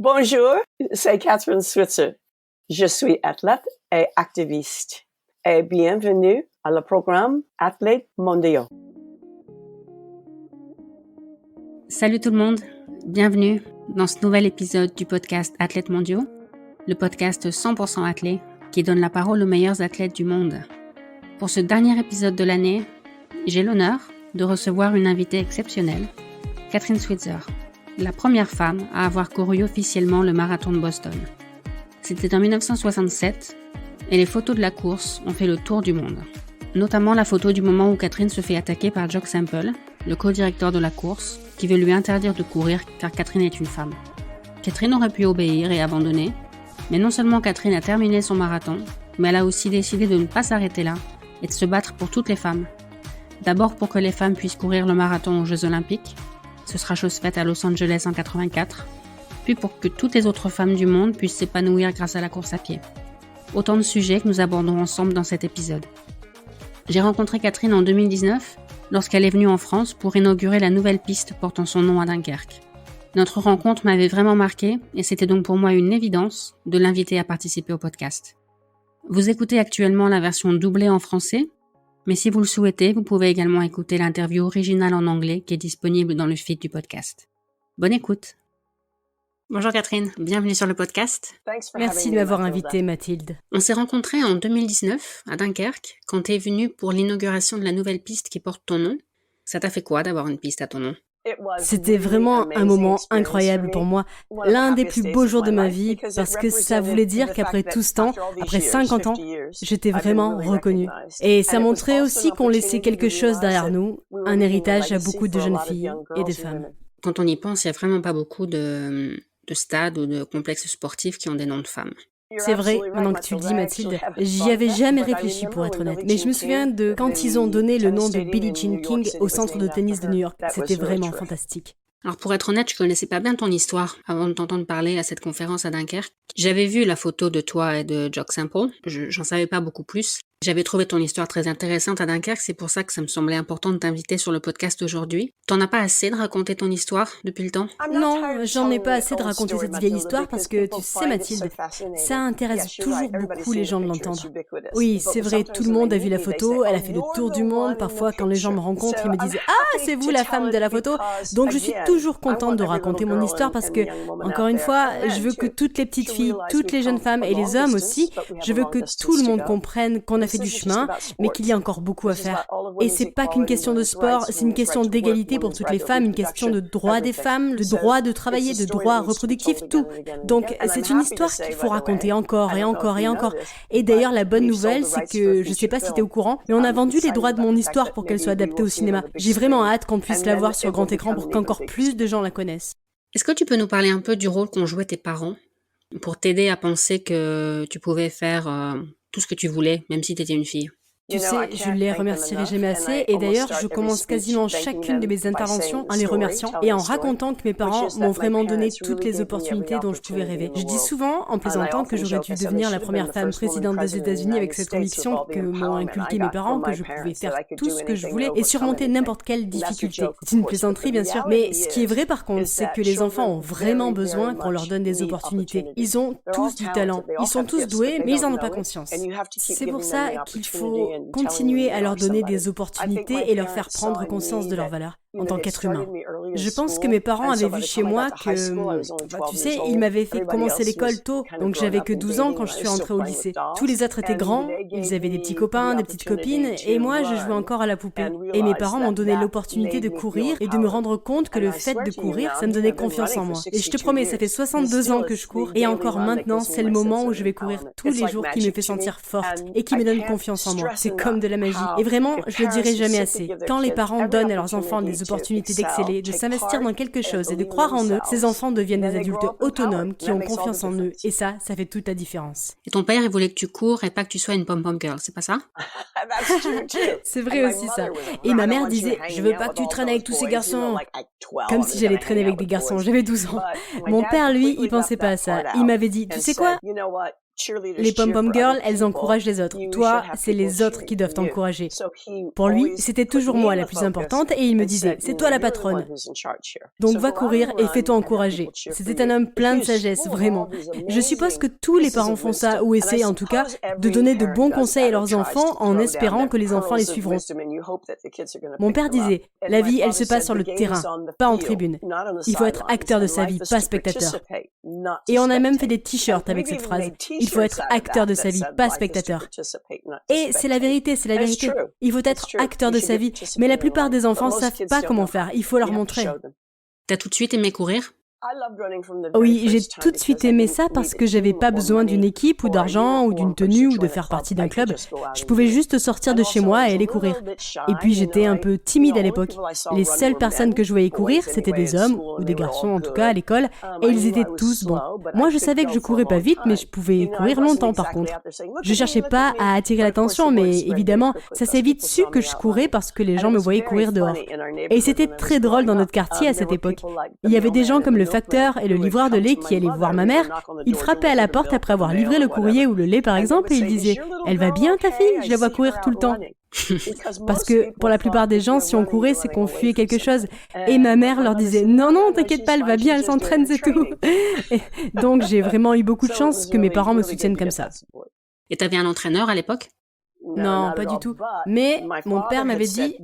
Bonjour, c'est Catherine Switzer. Je suis athlète et activiste. Et bienvenue à le programme Athlètes mondiaux. Salut tout le monde, bienvenue dans ce nouvel épisode du podcast Athlètes mondiaux, le podcast 100% athlète qui donne la parole aux meilleurs athlètes du monde. Pour ce dernier épisode de l'année, j'ai l'honneur de recevoir une invitée exceptionnelle, Catherine Switzer, la première femme à avoir couru officiellement le marathon de Boston. C'était en 1967 et les photos de la course ont fait le tour du monde. Notamment la photo du moment où Catherine se fait attaquer par Jock Semple, le co-directeur de la course, qui veut lui interdire de courir car Catherine est une femme. Catherine aurait pu obéir et abandonner, mais non seulement Catherine a terminé son marathon, mais elle a aussi décidé de ne pas s'arrêter là et de se battre pour toutes les femmes. D'abord pour que les femmes puissent courir le marathon aux Jeux Olympiques, ce sera chose faite à Los Angeles en 84, puis pour que toutes les autres femmes du monde puissent s'épanouir grâce à la course à pied. Autant de sujets que nous abordons ensemble dans cet épisode. J'ai rencontré Catherine en 2019 lorsqu'elle est venue en France pour inaugurer la nouvelle piste portant son nom à Dunkerque. Notre rencontre m'avait vraiment marquée et c'était donc pour moi une évidence de l'inviter à participer au podcast. Vous écoutez actuellement la version doublée en français, mais si vous le souhaitez, vous pouvez également écouter l'interview originale en anglais qui est disponible dans le feed du podcast. Bonne écoute! Bonjour Catherine, bienvenue sur le podcast. Merci de m'avoir invitée Mathilde. On s'est rencontrés en 2019 à Dunkerque quand tu es venue pour l'inauguration de la nouvelle piste qui porte ton nom. Ça t'a fait quoi d'avoir une piste à ton nom? C'était vraiment un moment incroyable pour moi, l'un des plus beaux jours de ma vie, parce que ça voulait dire qu'après tout ce temps, après 50 ans, j'étais vraiment reconnue. Et ça montrait aussi qu'on laissait quelque chose derrière nous, un héritage à beaucoup de jeunes filles et de femmes. Quand on y pense, il n'y a vraiment pas beaucoup de stades ou de complexes sportifs qui ont des noms de femmes. C'est vrai, maintenant que tu le dis Mathilde, j'y avais jamais réfléchi pour être honnête, mais je me souviens de quand ils ont donné le nom de Billie Jean King au centre de tennis de New York, c'était vraiment fantastique. Alors pour être honnête, je connaissais pas bien ton histoire avant de t'entendre parler à cette conférence à Dunkerque. J'avais vu la photo de toi et de Jock Semple, j'en savais pas beaucoup plus. J'avais trouvé ton histoire très intéressante à Dunkerque, c'est pour ça que ça me semblait important de t'inviter sur le podcast aujourd'hui. T'en as pas assez de raconter ton histoire depuis le temps? Non, j'en ai pas assez de raconter cette vieille histoire parce que, tu sais Mathilde, ça intéresse toujours beaucoup les gens de l'entendre. Oui, c'est vrai, tout le monde a vu la photo, elle a fait le tour du monde, parfois quand les gens me rencontrent, ils me disent « Ah, c'est vous la femme de la photo ?» Donc je suis toujours contente de raconter mon histoire parce que, encore une fois, je veux que toutes les petites filles, toutes les jeunes femmes et les hommes aussi, je veux que tout le monde comprenne qu'on a fait du chemin, mais qu'il y a encore beaucoup à faire. Et c'est pas qu'une question de sport, c'est une question d'égalité pour toutes les femmes, une question de droit des femmes, de droit de travailler, de droit reproductif, tout. Donc c'est une histoire qu'il faut raconter encore et encore et encore. Et d'ailleurs la bonne nouvelle, c'est que, je sais pas si t'es au courant, mais on a vendu les droits de mon histoire pour qu'elle soit adaptée au cinéma. J'ai vraiment hâte qu'on puisse la voir sur grand écran pour qu'encore plus de gens la connaissent. Est-ce que tu peux nous parler un peu du rôle qu'ont joué tes parents pour t'aider à penser que tu pouvais faire tout ce que tu voulais, même si tu étais une fille? Tu sais, je les remercierai jamais assez et d'ailleurs, je commence quasiment chacune de mes interventions en les remerciant et en racontant que mes parents m'ont vraiment donné toutes les opportunités dont je pouvais rêver. Je dis souvent, en plaisantant, que j'aurais dû devenir la première femme présidente des États-Unis avec cette conviction que m'ont inculqué mes parents, que je pouvais faire tout ce que je voulais et surmonter n'importe quelle difficulté. C'est une plaisanterie, bien sûr, mais ce qui est vrai par contre, c'est que les enfants ont vraiment besoin qu'on leur donne des opportunités. Ils ont tous du talent, ils sont tous doués, mais ils n'en ont pas conscience. C'est pour ça qu'il faut continuer à leur donner des opportunités et leur faire prendre conscience de leur valeur en tant qu'être humain. Je pense que mes parents avaient vu chez moi que, tu sais, ils m'avaient fait commencer l'école tôt, donc j'avais que 12 ans quand je suis entrée au lycée. Tous les autres étaient grands, ils avaient des petits copains, des petites copines, et moi je jouais encore à la poupée. Et mes parents m'ont donné l'opportunité de courir et de me rendre compte que le fait de courir, ça me donnait confiance en moi. Et je te promets, ça fait 62 ans que je cours, et encore maintenant, c'est le moment où je vais courir tous les jours qui me fait sentir forte et qui me donne confiance en moi. C'est comme de la magie. Et vraiment, je le dirai jamais assez. Quand les parents donnent à leurs enfants des opportunités d'exceller, de s'investir dans quelque chose et de croire en eux, ces enfants deviennent des adultes autonomes qui ont confiance en eux. Et ça fait toute la différence. Et ton père, il voulait que tu cours et pas que tu sois une pom-pom girl, c'est pas ça? C'est vrai aussi ça. Et ma mère disait, je veux pas que tu traînes avec tous ces garçons. Comme si j'allais traîner avec des garçons, j'avais 12 ans. Mon père, lui, il pensait pas à ça. Il m'avait dit, tu sais quoi? Les pom-pom girls, elles encouragent les autres. Toi, c'est les autres qui doivent t'encourager. Pour lui, c'était toujours moi la plus importante et il me disait, c'est toi la patronne. Donc va courir et fais-toi encourager. C'était un homme plein de sagesse, vraiment. Je suppose que tous les parents font ça, ou essayent en tout cas, de donner de bons conseils à leurs enfants en espérant que les enfants les suivront. Mon père disait, la vie, elle se passe sur le terrain, pas en tribune. Il faut être acteur de sa vie, pas spectateur. Et on a même fait des t-shirts avec cette phrase. Il faut être acteur de sa vie, pas spectateur. Et c'est la vérité, c'est la vérité. Il faut être acteur de sa vie. Mais la plupart des enfants savent pas comment faire. Il faut leur montrer. T'as tout de suite aimé courir? Oui, j'ai tout de suite aimé ça parce que j'avais pas besoin d'une équipe ou d'argent ou d'une tenue ou de faire partie d'un club. Je pouvais juste sortir de chez moi et aller courir. Et puis j'étais un peu timide à l'époque. Les seules personnes que je voyais courir, c'était des hommes, ou des garçons en tout cas à l'école, et ils étaient tous bons. Moi je savais que je courais pas vite, mais je pouvais courir longtemps par contre. Je cherchais pas à attirer l'attention, mais évidemment, ça s'est vite su que je courais parce que les gens me voyaient courir dehors. Et c'était très drôle dans notre quartier à cette époque. Il y avait des gens comme le facteur et le livreur de lait qui allait voir ma mère. Il frappait à la porte après avoir livré le courrier ou le lait par exemple et il disait « Elle va bien ta fille? Je la vois courir tout le temps. » Parce que pour la plupart des gens, si on courait, c'est qu'on fuyait quelque chose. Et ma mère leur disait « Non, non, t'inquiète pas, elle va bien, elle s'entraîne, c'est tout. » Donc j'ai vraiment eu beaucoup de chance que mes parents me soutiennent comme ça. Et t'avais un entraîneur à l'époque? Non, pas du tout. Mais mon père m'avait dit,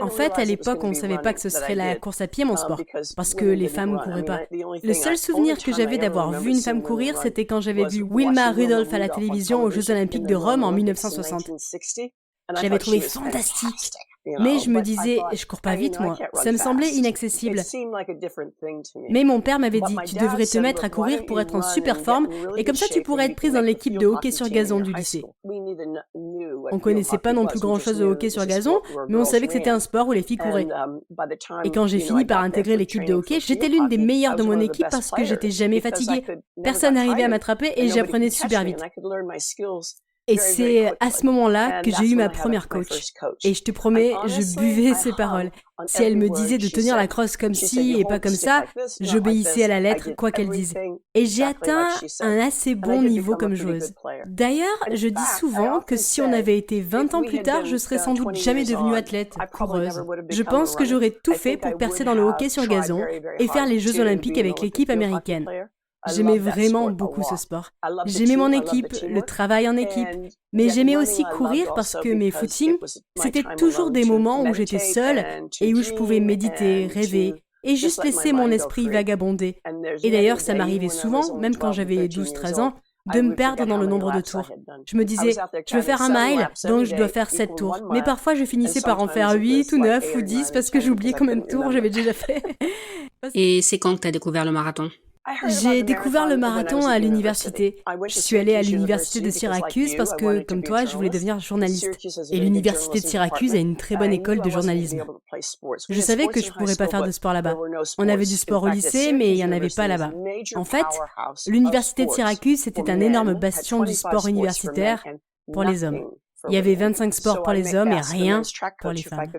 en fait, à l'époque, on ne savait pas que ce serait la course à pied, mon sport, parce que les femmes ne couraient pas. Le seul souvenir que j'avais d'avoir vu une femme courir, c'était quand j'avais vu Wilma Rudolph à la télévision aux Jeux Olympiques de Rome en 1960. J'avais trouvé fantastique. Mais je me disais, je cours pas vite, moi. Ça me semblait inaccessible. Mais mon père m'avait dit, tu devrais te mettre à courir pour être en super forme, et comme ça tu pourrais être prise dans l'équipe de hockey sur gazon du lycée. On connaissait pas non plus grand-chose de hockey sur gazon, mais on savait que c'était un sport où les filles couraient. Et quand j'ai fini par intégrer l'équipe de hockey, j'étais l'une des meilleures de mon équipe parce que j'étais jamais fatiguée. Personne n'arrivait à m'attraper et j'apprenais super vite. Et c'est à ce moment-là que j'ai eu ma première coach. Et je te promets, je buvais ses paroles. Si elle me disait de tenir la crosse comme ci et pas comme ça, j'obéissais à la lettre, quoi qu'elle dise. Et j'ai atteint un assez bon niveau comme joueuse. D'ailleurs, je dis souvent que si on avait été 20 ans plus tard, je serais sans doute jamais devenue athlète, coureuse. Je pense que j'aurais tout fait pour percer dans le hockey sur gazon et faire les Jeux Olympiques avec l'équipe américaine. J'aimais vraiment beaucoup ce sport. J'aimais mon équipe, le travail en équipe, mais j'aimais aussi courir parce que mes footings, c'était toujours des moments où j'étais seule et où je pouvais méditer, rêver et juste laisser mon esprit vagabonder. Et d'ailleurs, ça m'arrivait souvent, même quand j'avais 12-13 ans, de me perdre dans le nombre de tours. Je me disais, je veux faire un mile, donc je dois faire 7 tours. Mais parfois, je finissais par en faire 8 ou 9 ou 10 parce que j'oubliais combien de tours j'avais déjà fait. Et c'est quand que tu as découvert le marathon? J'ai découvert le marathon à l'université. Je suis allée à l'université de Syracuse parce que, comme toi, je voulais devenir journaliste. Et l'université de Syracuse a une très bonne école de journalisme. Je savais que je ne pourrais pas faire de sport là-bas. On avait du sport au lycée, mais il n'y en avait pas là-bas. En fait, l'université de Syracuse, c'était un énorme bastion du sport universitaire pour les hommes. Il y avait 25 sports pour les hommes et rien pour les femmes.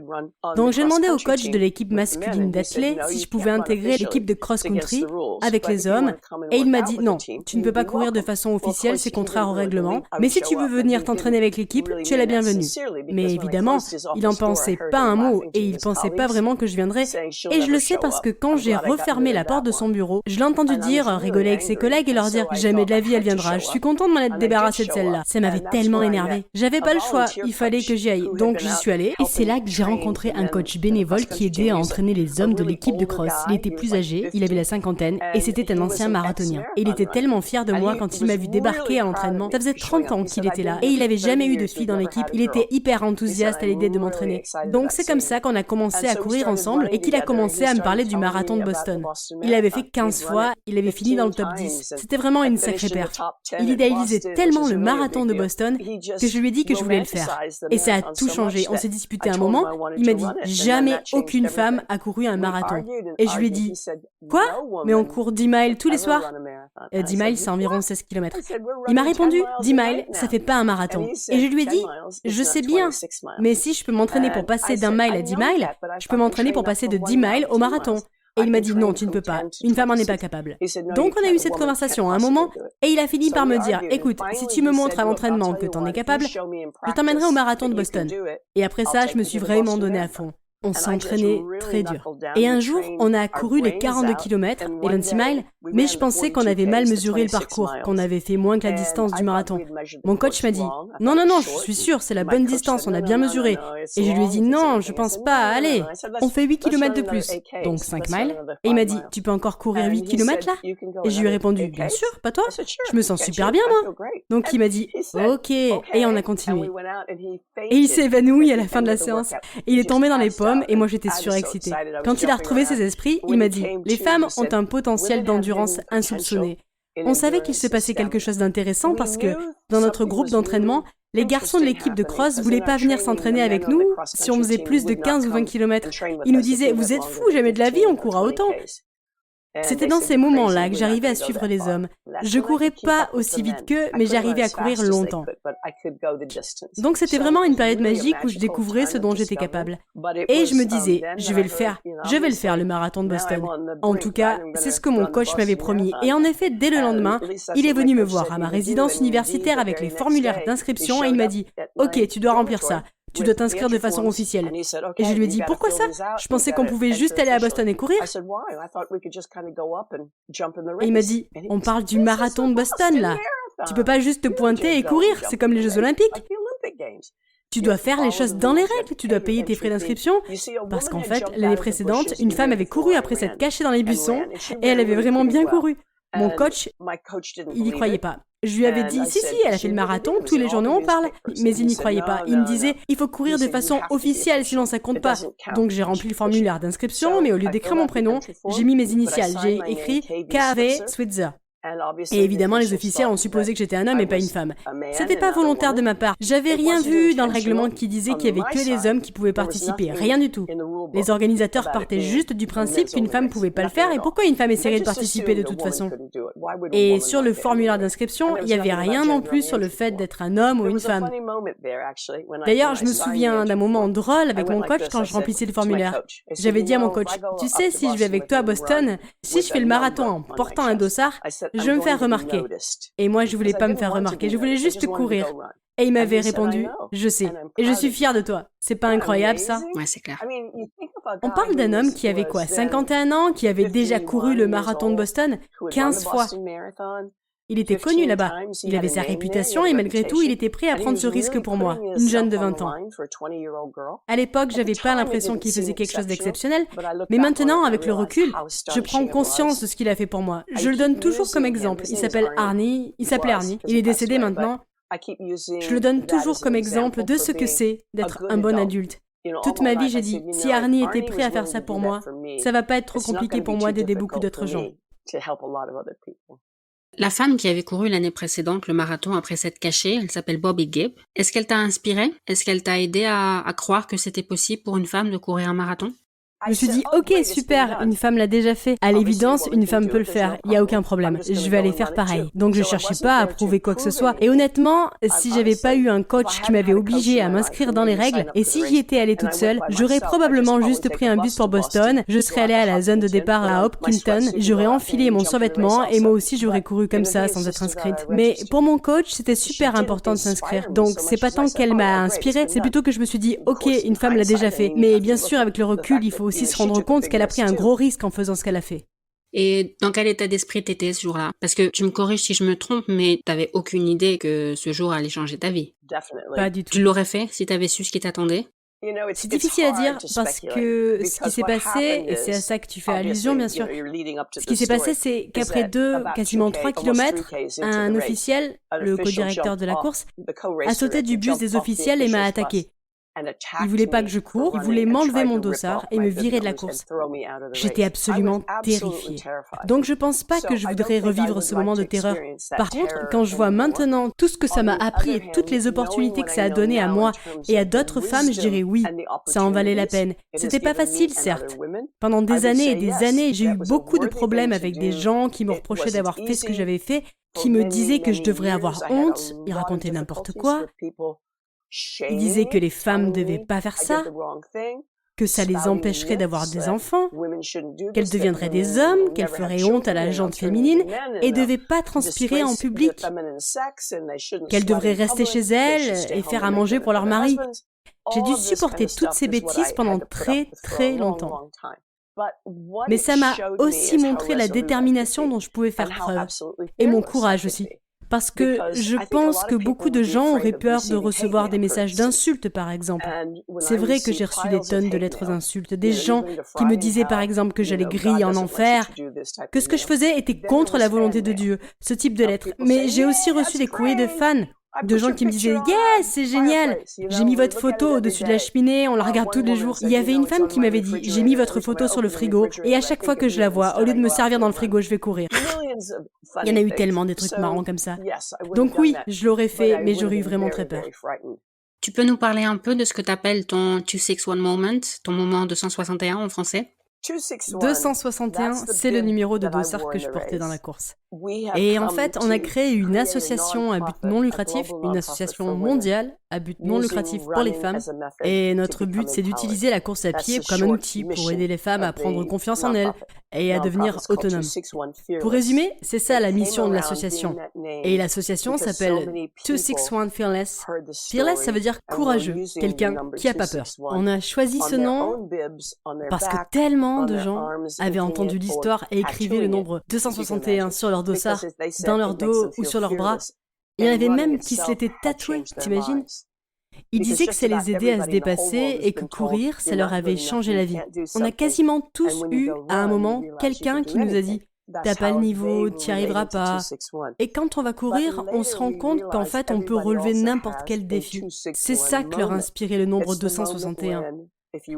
Donc j'ai demandé au coach de l'équipe masculine d'athlètes si je pouvais intégrer l'équipe de cross-country avec les hommes et il m'a dit non, tu ne peux pas courir de façon officielle, c'est contraire au règlement, mais si tu veux venir t'entraîner avec l'équipe, tu es la bienvenue. Mais évidemment, il n'en pensait pas un mot et il pensait pas vraiment que je viendrais et je le sais parce que quand j'ai refermé la porte de son bureau, je l'ai entendu dire, rigoler avec ses collègues et leur dire jamais de la vie elle viendra, je suis content de m'en être débarrassée de celle-là. Ça m'avait tellement énervée. J'avais pas le choix, il fallait que j'y aille. Donc j'y suis allée et c'est là que j'ai rencontré un coach bénévole qui aidait à entraîner les hommes de l'équipe de cross. Il était plus âgé, il avait la cinquantaine et c'était un ancien marathonien. Et il était tellement fier de moi quand il m'a vu débarquer à l'entraînement. Ça faisait 30 ans qu'il était là et il avait jamais eu de fille dans l'équipe. Il était hyper enthousiaste à l'idée de m'entraîner. Donc c'est comme ça qu'on a commencé à courir ensemble et qu'il a commencé à me parler du marathon de Boston. Il avait fait 15 fois, il avait fini dans le top 10. C'était vraiment une sacrée perf. Il idéalisait tellement le marathon de Boston que je lui ai dit que je voulais le faire. Et ça a tout changé. On s'est disputé un moment. Il m'a dit jamais aucune femme a couru un marathon. Et je lui ai dit quoi? Mais on court 10 miles tous les soirs? 10 miles, c'est environ 16 km. Il m'a répondu 10 miles, ça fait pas un marathon. Et je lui ai dit je sais bien, mais si je peux m'entraîner pour passer d'un mile à 10 miles, je peux m'entraîner pour passer de 10 miles au marathon. Et il m'a dit non, tu ne peux pas. Une femme en est pas capable. Donc on a eu cette conversation à un moment et il a fini par me dire écoute, si tu me montres à l'entraînement que t'en es capable, je t'emmènerai au marathon de Boston. Et après ça, je me suis vraiment donné à fond. On s'est entraîné très dur. Et un jour, on a couru les 42 km, les 26 miles, mais je pensais qu'on avait mal mesuré le parcours, qu'on avait fait moins que la distance du marathon. Mon coach m'a dit « Non, je suis sûre, c'est la bonne distance, on a bien mesuré. » Et je lui ai dit « Non, je pense pas, allez, on fait 8 km de plus, donc 5 miles. » Et il m'a dit « Tu peux encore courir 8 km là ?» Et je lui ai répondu « Bien sûr, pas toi, je me sens super bien moi. » Donc il m'a dit « Ok, et on a continué. » Et il s'est évanoui à la fin de la séance. Et il est tombé dans les pommes et moi j'étais surexcitée. Quand il a retrouvé ses esprits, il m'a dit « Les femmes ont un potentiel d'endurance insoupçonné. » On savait qu'il se passait quelque chose d'intéressant parce que, dans notre groupe d'entraînement, les garçons de l'équipe de cross voulaient pas venir s'entraîner avec nous si on faisait plus de 15 ou 20 km. Ils nous disaient « Vous êtes fous, jamais de la vie, on courra autant !» C'était dans ces moments-là que j'arrivais à suivre les hommes. Je courais pas aussi vite qu'eux, mais j'arrivais à courir longtemps. Donc c'était vraiment une période magique où je découvrais ce dont j'étais capable. Et je me disais, je vais le faire le marathon de Boston. En tout cas, c'est ce que mon coach m'avait promis. Et en effet, dès le lendemain, il est venu me voir à ma résidence universitaire avec les formulaires d'inscription et il m'a dit « Ok, tu dois remplir ça. Tu dois t'inscrire de façon officielle. » Et je lui ai dit, pourquoi ça? Je pensais qu'on pouvait juste aller à Boston et courir. Et il m'a dit, on parle du marathon de Boston, là. Tu peux pas juste te pointer et courir, c'est comme les Jeux Olympiques. Tu dois faire les choses dans les règles, tu dois payer tes frais d'inscription. Parce qu'en fait, l'année précédente, une femme avait couru après s'être cachée dans les buissons et elle avait vraiment bien couru. Mon coach, il n'y croyait pas. Je lui avais dit, si, elle a fait le marathon, tous les journaux en parlent. Mais il n'y croyait pas. Il me disait, il faut courir de façon officielle, sinon ça compte pas. Donc j'ai rempli le formulaire d'inscription, mais au lieu d'écrire mon prénom, j'ai mis mes initiales. J'ai écrit KV Switzer. Et évidemment, les officiels ont supposé que j'étais un homme et pas une femme. C'était pas volontaire de ma part. J'avais rien vu dans le règlement qui disait qu'il y avait que les hommes qui pouvaient participer. Rien du tout. Les organisateurs partaient juste du principe qu'une femme pouvait pas le faire et pourquoi une femme essaierait de participer de toute façon. Et sur le formulaire d'inscription, il y avait rien non plus sur le fait d'être un homme ou une femme. D'ailleurs, je me souviens d'un moment drôle avec mon coach quand je remplissais le formulaire. J'avais dit à mon coach, tu sais, si je vais avec toi à Boston, si je fais le marathon en portant un dossard, je veux me faire remarquer. Et moi, je voulais pas me faire remarquer, je voulais juste courir. Et il m'avait répondu, je sais, et je suis fière de toi. C'est pas incroyable, ça? Ouais, c'est clair. On parle d'un homme qui avait quoi, 51 ans, qui avait déjà couru le marathon de Boston 15 fois. Il était connu là-bas. Il avait sa réputation et malgré tout, il était prêt à prendre ce risque pour moi, une jeune de 20 ans. À l'époque, j'avais pas l'impression qu'il faisait quelque chose d'exceptionnel, mais maintenant, avec le recul, je prends conscience de ce qu'il a fait pour moi. Je le donne toujours comme exemple. Il s'appelait Arnie. Il est décédé maintenant. Je le donne toujours comme exemple de ce que c'est d'être un bon adulte. Toute ma vie, j'ai dit, si Arnie était prêt à faire ça pour moi, ça va pas être trop compliqué pour moi d'aider beaucoup d'autres gens. La femme qui avait couru l'année précédente le marathon après s'être cachée, elle s'appelle Bobby Gibb. Est-ce qu'elle t'a inspiré? Est-ce qu'elle t'a aidé à croire que c'était possible pour une femme de courir un marathon? Je me suis dit, ok, super, une femme l'a déjà fait. À l'évidence, une femme peut le faire, il n'y a aucun problème. Je vais aller faire pareil. Donc je cherchais pas à prouver quoi que ce soit. Et honnêtement, si j'avais pas eu un coach qui m'avait obligée à m'inscrire dans les règles, et si j'y étais allée toute seule, j'aurais probablement juste pris un bus pour Boston, je serais allée à la zone de départ à Hopkinton, j'aurais enfilé mon survêtement, et moi aussi j'aurais couru comme ça sans être inscrite. Mais pour mon coach, c'était super important de s'inscrire. Donc c'est pas tant qu'elle m'a inspirée, c'est plutôt que je me suis dit, ok, une femme l'a déjà fait. Mais bien sûr, avec le recul, il faut aussi se rendre compte qu'elle a pris un gros risque en faisant ce qu'elle a fait. Et dans quel état d'esprit t'étais ce jour-là? Parce que tu me corriges si je me trompe, mais t'avais aucune idée que ce jour allait changer ta vie. Pas du tout. Tu l'aurais fait si t'avais su ce qui t'attendait? C'est difficile à dire parce que ce qui s'est passé, et c'est à ça que tu fais allusion bien sûr, ce qui s'est passé c'est qu'après quasiment 3 kilomètres, un officiel, le co-directeur de la course, a sauté du bus des officiels et m'a attaqué. Il voulait pas que je cours, il voulait m'enlever mon dossard et me virer de la course. J'étais absolument terrifiée. Donc je pense pas que je voudrais revivre ce moment de terreur. Par contre, quand je vois maintenant tout ce que ça m'a appris et toutes les opportunités que ça a donné à moi et à d'autres femmes, je dirais oui, ça en valait la peine. C'était pas facile, certes. Pendant des années et des années, j'ai eu beaucoup de problèmes avec des gens qui me reprochaient d'avoir fait ce que j'avais fait, qui me disaient que je devrais avoir honte, ils racontaient n'importe quoi. Il disait que les femmes ne devaient pas faire ça. que ça les empêcherait d'avoir des enfants, qu'elles deviendraient des hommes, qu'elles feraient honte à la gente féminine et ne devaient pas transpirer en public, qu'elles devraient rester chez elles et faire à manger pour leur mari. J'ai dû supporter toutes ces bêtises pendant très très longtemps. Mais ça m'a aussi montré la détermination dont je pouvais faire preuve, et mon courage aussi. Parce que je pense que beaucoup de gens auraient peur de recevoir des messages d'insultes, par exemple. C'est vrai que j'ai reçu des tonnes de lettres d'insultes, des gens qui me disaient par exemple que j'allais griller en enfer, que ce que je faisais était contre la volonté de Dieu, ce type de lettres. Mais j'ai aussi reçu des courriers de fans, de gens qui me disaient « Yes, c'est génial, j'ai mis votre photo au-dessus de la cheminée, on la regarde tous les jours. » Il y avait une femme qui m'avait dit « J'ai mis votre photo sur le frigo et à chaque fois que je la vois, au lieu de me servir dans le frigo, je vais courir. » Il y en a eu tellement des trucs marrants comme ça. Donc oui, je l'aurais fait, mais j'aurais eu vraiment très peur. Tu peux nous parler un peu de ce que tu appelles ton 261 moment, ton moment 261 en français? 261, c'est le numéro de dossard que je portais dans la course. Et en fait, on a créé une association à but non lucratif, une association mondiale à but non lucratif pour les femmes. Et notre but, c'est d'utiliser la course à pied comme un outil pour aider les femmes à prendre confiance en elles et à devenir autonomes. Pour résumer, c'est ça la mission de l'association. Et l'association s'appelle 261 Fearless. Fearless, ça veut dire courageux, quelqu'un qui n'a pas peur. On a choisi ce nom parce que tellement de gens avaient entendu l'histoire et écrivaient le nombre 261 sur leur dossard, dans leur dos ou sur leurs bras. Il y en avait même qui se l'étaient tatoués, t'imagines? Ils disaient que ça les aidait à se dépasser et que courir, ça leur avait changé la vie. On a quasiment tous eu, à un moment, quelqu'un qui nous a dit « T'as pas le niveau, t'y arriveras pas ». Et quand on va courir, on se rend compte qu'en fait, on peut relever n'importe quel défi. C'est ça que leur inspirait le nombre 261.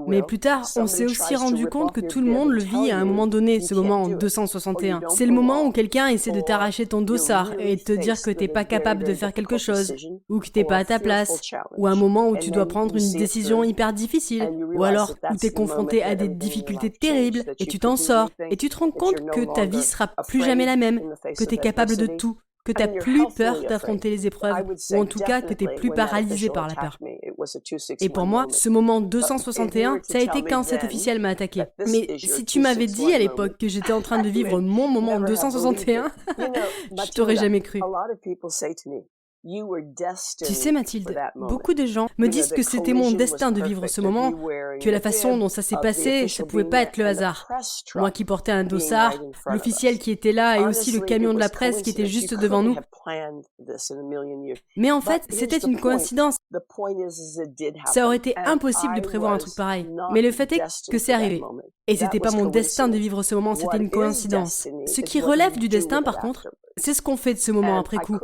Mais plus tard, on s'est aussi rendu compte que tout le monde le vit à un moment donné, ce moment 261. C'est le moment où quelqu'un essaie de t'arracher ton dossard et de te dire que t'es pas capable de faire quelque chose, ou que t'es pas à ta place, ou un moment où tu dois prendre une décision hyper difficile, ou alors où t'es confronté à des difficultés terribles et tu t'en sors, et tu te rends compte que ta vie sera plus jamais la même, que t'es capable de tout, que t'as plus peur d'affronter les épreuves, ou en tout cas que t'es plus paralysé par la peur. Et pour moi, ce moment 261, ça a été quand cet officiel m'a attaqué. Mais si tu m'avais dit à l'époque que j'étais en train de vivre mon moment 261, je t'aurais jamais cru. Tu sais Mathilde, beaucoup de gens me disent que c'était mon destin de vivre ce moment, que la façon dont ça s'est passé, ça pouvait pas être le hasard. Moi qui portais un dossard, l'officiel qui était là et aussi le camion de la presse qui était juste devant nous. Mais en fait, c'était une coïncidence. Ça aurait été impossible de prévoir un truc pareil. Mais le fait est que c'est arrivé. Et c'était pas mon destin de vivre ce moment, c'était une coïncidence. Ce qui relève du destin, par contre, c'est ce qu'on fait de ce moment après coup.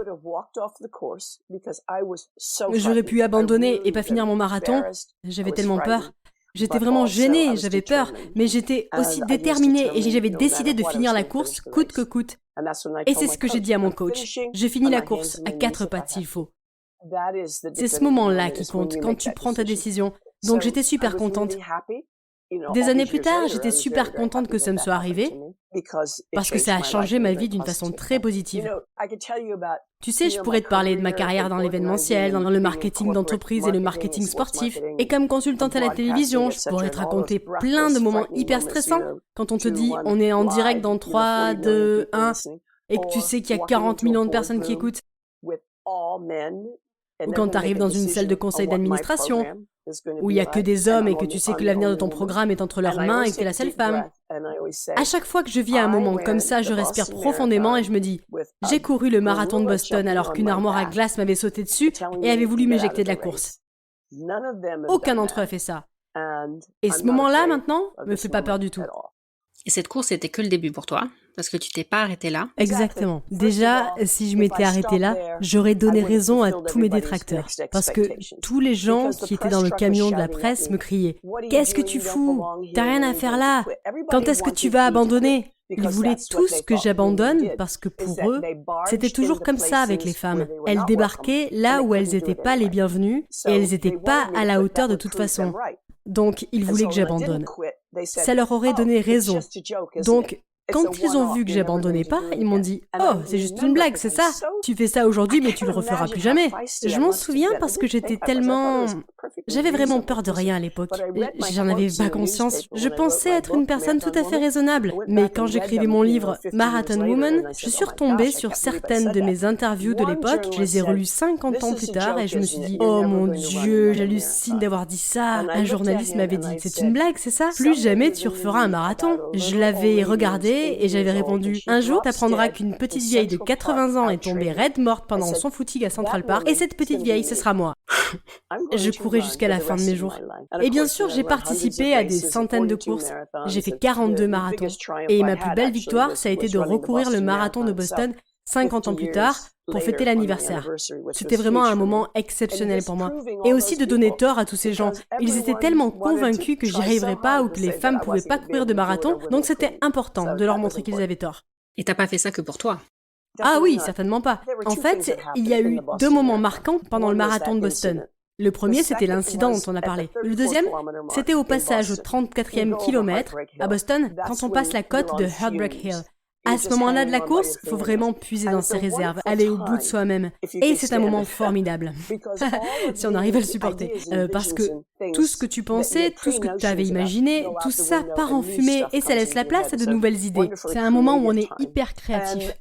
J'aurais pu abandonner et pas finir mon marathon. J'avais tellement peur. J'étais vraiment gênée, j'avais peur, mais j'étais aussi déterminée et j'avais décidé de finir la course coûte que coûte. Et c'est ce que j'ai dit à mon coach. J'ai fini la course à 4 pattes s'il faut. C'est ce moment-là qui compte, quand tu prends ta décision. Donc j'étais super contente. Des années plus tard, j'étais super contente que ça me soit arrivé parce que ça a changé ma vie d'une façon très positive. Tu sais, je pourrais te parler de ma carrière dans l'événementiel, dans le marketing d'entreprise et le marketing sportif. Et comme consultante à la télévision, je pourrais te raconter plein de moments hyper stressants quand on te dit on est en direct dans 3, 2, 1 et que tu sais qu'il y a 40 millions de personnes qui écoutent. Ou quand tu arrives dans une salle de conseil d'administration, où il n'y a que des hommes et que tu sais que l'avenir de ton programme est entre leurs mains et que tu es la seule femme. À chaque fois que je vis un moment comme ça, je respire profondément et je me dis « J'ai couru le marathon de Boston alors qu'une armoire à glace m'avait sauté dessus et avait voulu m'éjecter de la course. » Aucun d'entre eux a fait ça. Et ce moment-là, maintenant, me fait pas peur du tout. Et cette course, c'était que le début pour toi, parce que tu t'es pas arrêté là. Exactement. Déjà, si je m'étais arrêté là, j'aurais donné raison à tous mes détracteurs. Parce que tous les gens qui étaient dans le camion de la presse me criaient « Qu'est-ce que tu fous? T'as rien à faire là? Quand est-ce que tu vas abandonner ?» Ils voulaient tous que j'abandonne parce que pour eux, c'était toujours comme ça avec les femmes. Elles débarquaient là où elles n'étaient pas les bienvenues et elles n'étaient pas à la hauteur de toute façon. Donc, ils voulaient que j'abandonne. Ça leur aurait donné raison. Donc, quand ils ont vu que j'abandonnais pas, ils m'ont dit « Oh, c'est juste une blague, c'est ça? Tu fais ça aujourd'hui, mais tu le referas plus jamais. » Je m'en souviens parce que j'étais tellement J'avais vraiment peur de rien à l'époque. J'en avais pas conscience. Je pensais être une personne tout à fait raisonnable. Mais quand j'écrivais mon livre Marathon Woman, je suis retombée sur certaines de mes interviews de l'époque. Je les ai relues 50 ans plus tard et je me suis dit « Oh mon Dieu, j'hallucine d'avoir dit ça !» Un journaliste m'avait dit « C'est une blague, c'est ça ? Plus jamais tu referas un marathon !» Je l'avais regardé et j'avais répondu « Un jour, t'apprendras qu'une petite vieille de 80 ans est tombée raide morte pendant son footing à Central Park et cette petite vieille, ce sera moi. » Je courais jusqu'à la fin de mes jours. Et bien sûr, j'ai participé à des centaines de courses. J'ai fait 42 marathons. Et ma plus belle victoire, ça a été de recourir le marathon de Boston 50 ans plus tard pour fêter l'anniversaire. C'était vraiment un moment exceptionnel pour moi. Et aussi de donner tort à tous ces gens. Ils étaient tellement convaincus que j'y arriverais pas ou que les femmes pouvaient pas courir de marathon, donc c'était important de leur montrer qu'ils avaient tort. Et t'as pas fait ça que pour toi. Ah oui, certainement pas. En fait, il y a eu 2 moments marquants pendant le marathon de Boston. Le premier, c'était l'incident dont on a parlé. Le deuxième, c'était au passage au 34e kilomètre à Boston, quand on passe la côte de Heartbreak Hill. À ce moment-là de la course, il faut vraiment puiser dans ses réserves, aller au bout de soi-même. Et c'est un moment formidable, si on arrive à le supporter. Parce que tout ce que tu pensais, tout ce que tu avais imaginé, tout ça part en fumée et ça laisse la place à de nouvelles idées. C'est un moment où on est hyper créatif.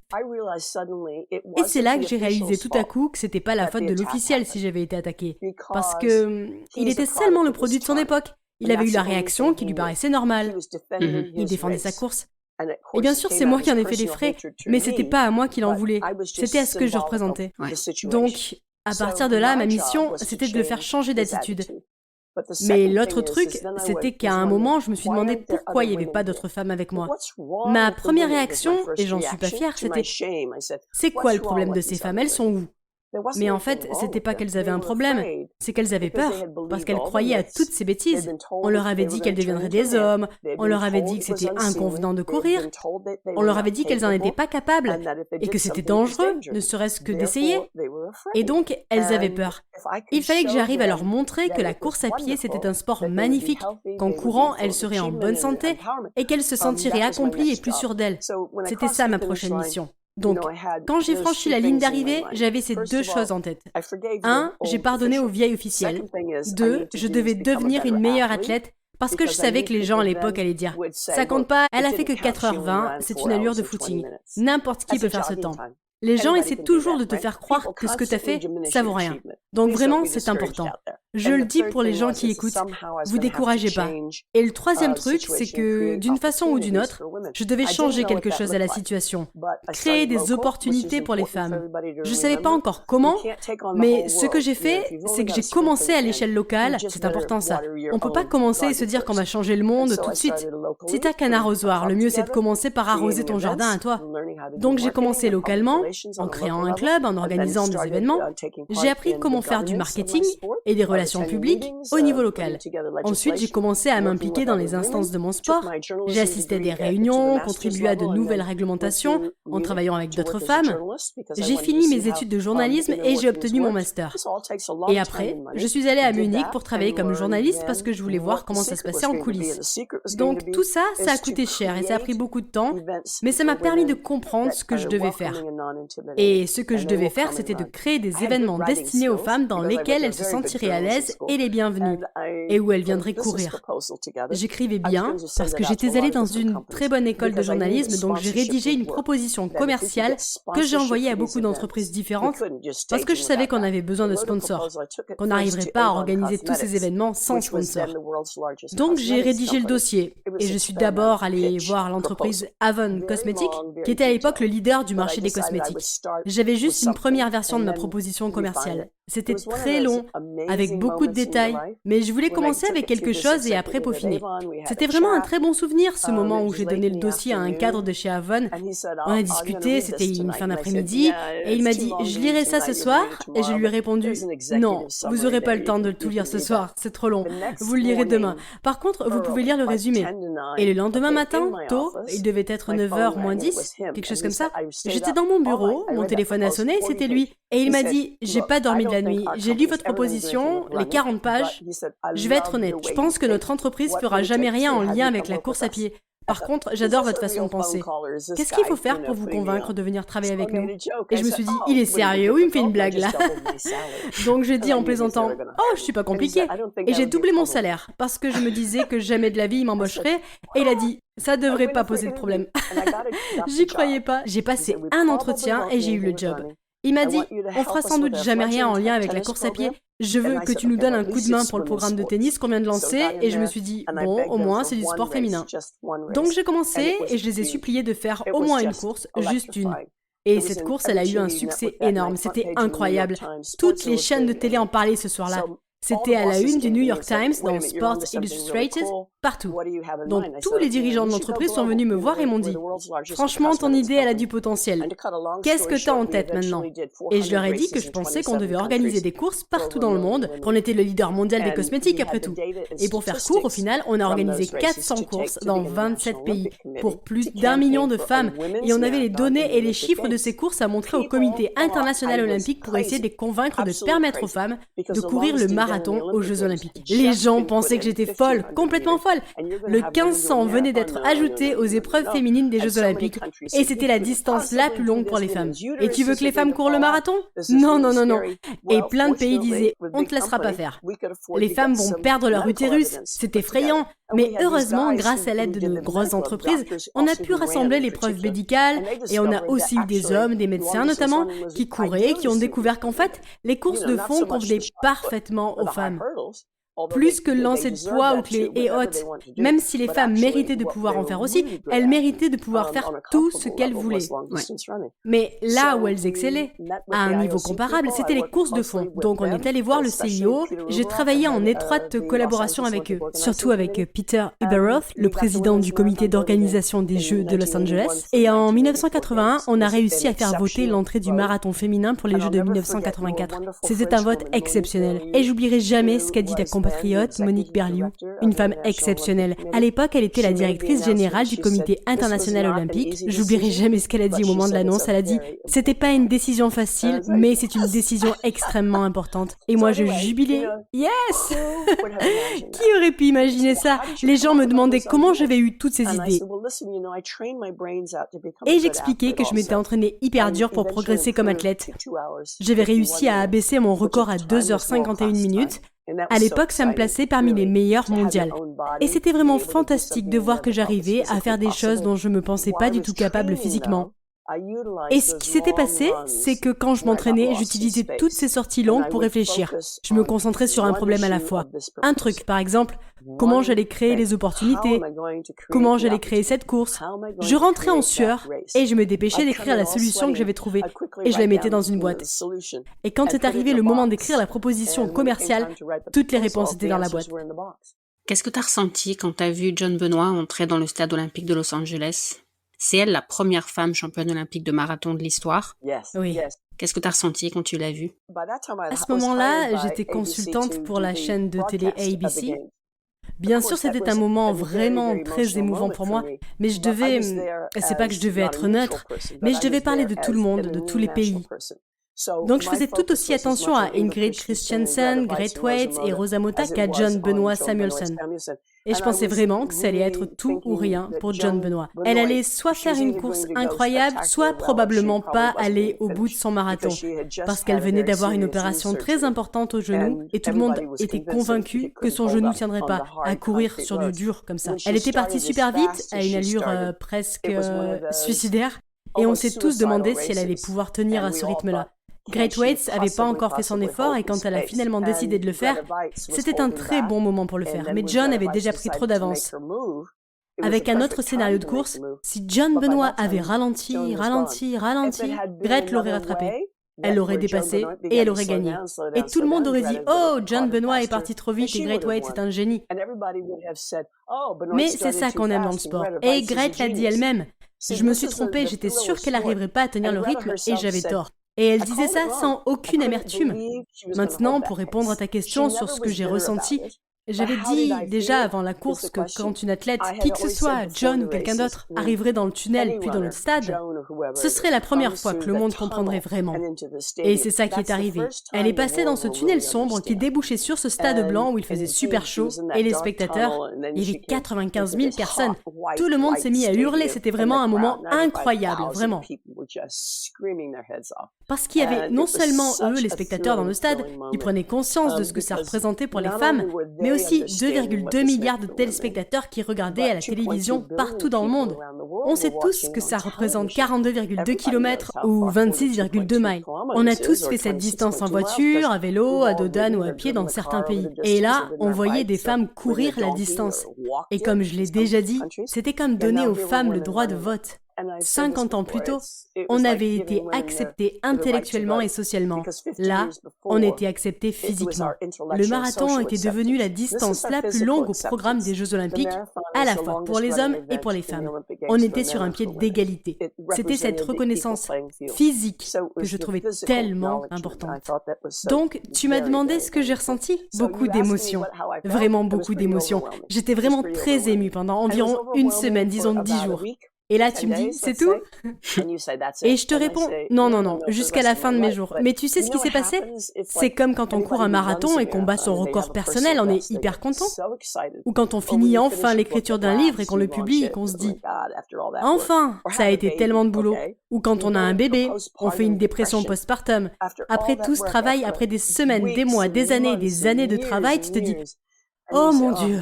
Et c'est là que j'ai réalisé tout à coup que c'était pas la faute de l'officiel si j'avais été attaqué. Parce que il était seulement le produit de son époque. Il avait eu la réaction qui lui paraissait normale. Il défendait sa course. Et bien sûr, c'est moi qui en ai fait les frais, mais c'était pas à moi qu'il en voulait, c'était à ce que je représentais. Ouais. Donc, à partir de là, ma mission, c'était de le faire changer d'attitude. Mais l'autre truc, c'était qu'à un moment, je me suis demandé pourquoi il n'y avait pas d'autres femmes avec moi. Ma première réaction, et j'en suis pas fière, c'était « C'est quoi le problème de ces femmes? Elles sont où ?» Mais en fait, c'était pas qu'elles avaient un problème, c'est qu'elles avaient peur, parce qu'elles croyaient à toutes ces bêtises. On leur avait dit qu'elles deviendraient des hommes, on leur avait dit que c'était inconvenant de courir, on leur avait dit qu'elles en étaient pas capables, et que c'était dangereux, ne serait-ce que d'essayer. Et donc, elles avaient peur. Il fallait que j'arrive à leur montrer que la course à pied, c'était un sport magnifique, qu'en courant, elles seraient en bonne santé, et qu'elles se sentiraient accomplies et plus sûres d'elles. C'était ça ma prochaine mission. Donc, quand j'ai franchi la ligne d'arrivée, j'avais ces 2 choses en tête. 1, j'ai pardonné aux vieilles officielles. 2, je devais devenir une meilleure athlète parce que je savais que les gens à l'époque allaient dire « Ça compte pas, elle a fait que 4h20, c'est une allure de footing. N'importe qui peut faire ce temps. » Les gens essaient toujours de te faire croire que ce que tu as fait, ça vaut rien. Donc vraiment, c'est important. Je le dis pour les gens qui écoutent, vous découragez pas. Et le troisième truc, c'est que d'une façon ou d'une autre, je devais changer quelque chose à la situation, créer des opportunités pour les femmes. Je savais pas encore comment, mais ce que j'ai fait, c'est que j'ai commencé à l'échelle locale, c'est important ça. On peut pas commencer et se dire qu'on va changer le monde tout de suite. Si t'as qu'un arrosoir, le mieux c'est de commencer par arroser ton jardin à toi. Donc j'ai commencé localement, en créant un club, en organisant des événements. J'ai appris comment faire du marketing et des relations publiques au niveau local. Ensuite, j'ai commencé à m'impliquer dans les instances de mon sport. J'ai assisté à des réunions, contribué à de nouvelles réglementations en travaillant avec d'autres femmes. J'ai fini mes études de journalisme et j'ai obtenu mon master. Et après, je suis allée à Munich pour travailler comme journaliste parce que je voulais voir comment ça se passait en coulisses. Donc tout ça, ça a coûté cher et ça a pris beaucoup de temps, mais ça m'a permis de comprendre ce que je devais faire. Et ce que je devais faire, c'était de créer des événements destinés aux femmes dans lesquels elles se sentiraient à l'aise et les bienvenues, et où elles viendraient courir. J'écrivais bien parce que j'étais allée dans une très bonne école de journalisme, donc j'ai rédigé une proposition commerciale que j'ai envoyée à beaucoup d'entreprises différentes parce que je savais qu'on avait besoin de sponsors, qu'on n'arriverait pas à organiser tous ces événements sans sponsors. Donc j'ai rédigé le dossier et je suis d'abord allée voir l'entreprise Avon Cosmetics, qui était à l'époque le leader du marché des cosmétiques. J'avais juste une première version de ma proposition commerciale. C'était très long, avec beaucoup de détails, mais je voulais commencer avec quelque chose et après peaufiner. C'était vraiment un très bon souvenir, ce moment où j'ai donné le dossier à un cadre de chez Avon. On a discuté, c'était une fin d'après-midi, et il m'a dit « Je lirai ça ce soir ?» Et je lui ai répondu « Non, vous n'aurez pas le temps de tout lire ce soir, c'est trop long, vous le lirez demain. Par contre, vous pouvez lire le résumé. » Et le lendemain matin, tôt, il devait être 9h moins 10, quelque chose comme ça, j'étais dans mon bureau, mon téléphone a sonné, c'était lui. Et il m'a dit « J'ai pas dormi de la nuit, j'ai lu votre proposition, les 40 pages. Je vais être honnête, je pense que notre entreprise fera jamais rien en lien avec la course à pied. Par contre, j'adore votre façon de penser. Qu'est-ce qu'il faut faire pour vous convaincre de venir travailler avec nous? Et je me suis dit, il est sérieux ou il me fait une blague là? Donc j'ai dit en plaisantant, oh, je suis pas compliqué. Et j'ai doublé mon salaire parce que je me disais que jamais de la vie il m'embaucherait. Et il a dit, ça devrait pas poser de problème. J'y croyais pas. J'ai passé un entretien et j'ai eu le job. Il m'a dit, on fera sans doute jamais rien en lien avec la course à pied. Je veux que tu nous donnes un coup de main pour le programme de tennis qu'on vient de lancer. Et je me suis dit, bon, au moins c'est du sport féminin. Donc j'ai commencé et je les ai suppliés de faire au moins une course, juste une. Et cette course, elle a eu un succès énorme. C'était incroyable. Toutes les chaînes de télé en parlaient ce soir-là. C'était à la une du New York Times, dans Sports Illustrated, partout. Donc tous les dirigeants de l'entreprise sont venus me voir et m'ont dit « Franchement, ton idée, elle a du potentiel. Qu'est-ce que tu as en tête maintenant ?» Et je leur ai dit que je pensais qu'on devait organiser des courses partout dans le monde, qu'on était le leader mondial des cosmétiques après tout. Et pour faire court, au final, on a organisé 400 courses dans 27 pays, pour plus d'1 million de femmes. Et on avait les données et les chiffres de ces courses à montrer au Comité international olympique pour essayer de les convaincre de permettre aux femmes de courir le marathon aux Jeux Olympiques. Les gens pensaient que j'étais folle, complètement folle. Le 1500 venait d'être ajouté aux épreuves féminines des Jeux Olympiques et c'était la distance la plus longue pour les femmes. Et tu veux que les femmes courent le marathon? Non, non, non, non. Et plein de pays disaient, on ne te laissera pas faire. Les femmes vont perdre leur utérus. C'est effrayant. Mais heureusement, grâce à l'aide de nos grosses entreprises, on a pu rassembler les preuves médicales et on a aussi eu des hommes, des médecins notamment, qui couraient, qui ont découvert qu'en fait, les courses de fond convenaient parfaitement aux femmes. Plus que le lancer de poids ou que les haies hautes, même si les femmes méritaient de pouvoir en faire aussi, elles méritaient de pouvoir faire tout ce qu'elles voulaient. Ouais. Mais là où elles excellaient, à un niveau comparable, c'était les courses de fond. Donc on est allé voir le CIO, j'ai travaillé en étroite collaboration avec eux, surtout avec Peter Ueberroth, le président du comité d'organisation des Jeux de Los Angeles. Et en 1981, on a réussi à faire voter l'entrée du marathon féminin pour les Jeux de 1984. C'était un vote exceptionnel. Et j'oublierai jamais ce qu'a dit la compatriote Monique Berliou, une femme exceptionnelle. À l'époque, elle était la directrice générale du Comité international olympique. J'oublierai jamais ce qu'elle a dit au moment de l'annonce. Elle a dit « C'était pas une décision facile, mais c'est une décision extrêmement importante. » Et moi, je jubilais. Yes! Qui aurait pu imaginer ça? Les gens me demandaient comment j'avais eu toutes ces idées. Et j'expliquais que je m'étais entraînée hyper dur pour progresser comme athlète. J'avais réussi à abaisser mon record à 2h51 minutes. À l'époque, ça me plaçait parmi les meilleures mondiales. Et c'était vraiment fantastique de voir que j'arrivais à faire des choses dont je ne me pensais pas du tout capable physiquement. Et ce qui s'était passé, c'est que quand je m'entraînais, j'utilisais toutes ces sorties longues pour réfléchir. Je me concentrais sur un problème à la fois. Un truc, par exemple, comment j'allais créer les opportunités, comment j'allais créer cette course. Je rentrais en sueur et je me dépêchais d'écrire la solution que j'avais trouvée et je la mettais dans une boîte. Et quand est arrivé le moment d'écrire la proposition commerciale, toutes les réponses étaient dans la boîte. Qu'est-ce que tu as ressenti quand tu as vu John Benoit entrer dans le stade olympique de Los Angeles? C'est elle la première femme championne olympique de marathon de l'histoire. Oui. Qu'est-ce que tu as ressenti quand tu l'as vue? À ce moment-là, j'étais consultante pour la chaîne de télé ABC. Bien sûr, c'était un moment vraiment très émouvant pour moi, mais je devais, c'est pas que je devais être neutre, mais je devais parler de tout le monde, de tous les pays. Donc je faisais tout aussi attention à Ingrid Christensen, Great et Rosa Mota qu'à John Benoit Samuelson. Et je pensais vraiment que ça allait être tout ou rien pour John Benoit. Elle allait soit faire une course incroyable, soit probablement pas aller au bout de son marathon, parce qu'elle venait d'avoir une opération très importante au genou et tout le monde était convaincu que son genou ne tiendrait pas à courir sur du dur comme ça. Elle était partie super vite, à une allure presque suicidaire, et on s'est tous demandé si elle allait pouvoir tenir à ce rythme-là. Great Waits avait pas encore fait son effort et quand elle a finalement décidé de le faire, c'était un très bon moment pour le faire. Mais John avait déjà pris trop d'avance. Avec un autre scénario de course, si John Benoit avait ralenti, Great l'aurait rattrapé. Elle l'aurait dépassé et elle aurait gagné. Et tout le monde aurait dit « Oh, John Benoit est parti trop vite et Great Waits est un génie. » Mais c'est ça qu'on aime dans le sport. Et Great l'a dit elle-même. Je me suis trompée, j'étais sûre qu'elle n'arriverait pas à tenir le rythme et j'avais tort. Et elle disait ça sans aucune amertume. Maintenant, pour répondre à ta question sur ce que j'ai ressenti, J'avais dit déjà avant la course que quand une athlète, qui que ce soit, John ou quelqu'un d'autre, arriverait dans le tunnel puis dans le stade, ce serait la première fois que le monde comprendrait vraiment. Et c'est ça qui est arrivé. Elle est passée dans ce tunnel sombre qui débouchait sur ce stade blanc où il faisait super chaud et les spectateurs, il y avait 95 000 personnes. Tout le monde s'est mis à hurler, c'était vraiment un moment incroyable, vraiment. Parce qu'il y avait non seulement eux, les spectateurs dans le stade, qui prenaient conscience de ce que ça représentait pour les femmes, mais aussi 2,2 milliards de téléspectateurs qui regardaient à la télévision partout dans le monde. On sait tous que ça représente 42,2 km ou 26,2 miles. On a tous fait cette distance en voiture, à vélo, à dos d'âne ou à pied dans certains pays. Et là, on voyait des femmes courir la distance. Et comme je l'ai déjà dit, c'était comme donner aux femmes le droit de vote. 50 ans plus tôt, on avait été acceptés intellectuellement et socialement. Là, on était acceptés physiquement. Le marathon était devenu la distance la plus longue au programme des Jeux Olympiques, à la fois pour les hommes et pour les femmes. On était sur un pied d'égalité. C'était cette reconnaissance physique que je trouvais tellement importante. Donc, tu m'as demandé ce que j'ai ressenti? Beaucoup d'émotions. Vraiment beaucoup d'émotions. J'étais vraiment très émue pendant environ une semaine, disons 10 jours. Et là, tu me dis, c'est tout? Et je te réponds, non, jusqu'à la fin de mes jours. Mais tu sais ce qui s'est passé? C'est comme quand on court un marathon et qu'on bat son record personnel, on est hyper content. Ou quand on finit enfin l'écriture d'un livre et qu'on le publie et qu'on se dit, enfin, ça a été tellement de boulot. Ou quand on a un bébé, on fait une dépression postpartum. Après tout ce travail, après des semaines, des mois, des années de travail, tu te dis, oh mon Dieu.